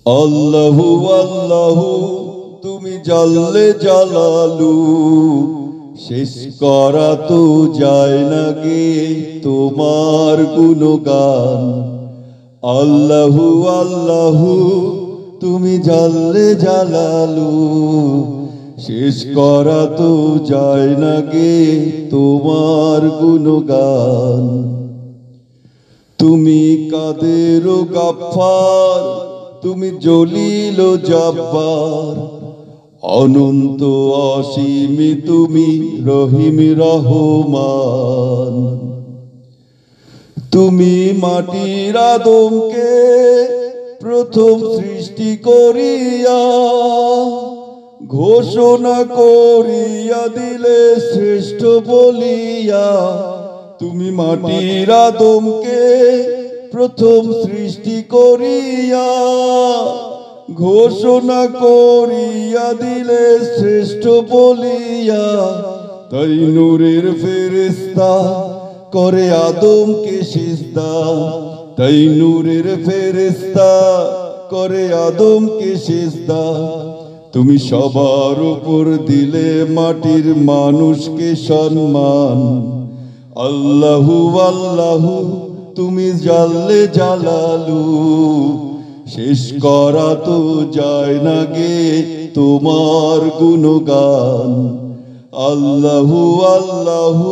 আল্লাহু আল্লাহু তুমি জাল্লে জালালু, শেষ করা তো যায় না গে তোমার গুণগান। আল্লাহু আল্লাহু তুমি জাল্লে জালালু, শেষ করা তো যায় না গে তোমার গুণগান। তুমি কাদের গাফফার, তুমি জলিল জব্বার, অনন্ত অসীম তুমি রহিম রহমান। তুমি মাটির আদমকে প্রথম সৃষ্টি করিয়া ঘোষণা করিয়া দিলে শ্রেষ্ঠ বলিয়া। তুমি মাটির আদমকে প্রথম সৃষ্টি করিয়া ঘোষণা করিয়া দিলে শ্রেষ্ঠ বলিয়া। তাই নূরের ফেরেশতা করে আদমকে সিজদা, তাই নূরের ফেরেশতা করে আদমকে সিজদা। তুমি সবার উপর দিলে মাটির মানুষকে সম্মান। আল্লাহু আল্লাহু তুমি জাল্লে জালালু, শেষ করা তো যায় না গে তোমার গুণগান। আল্লাহু আল্লাহু।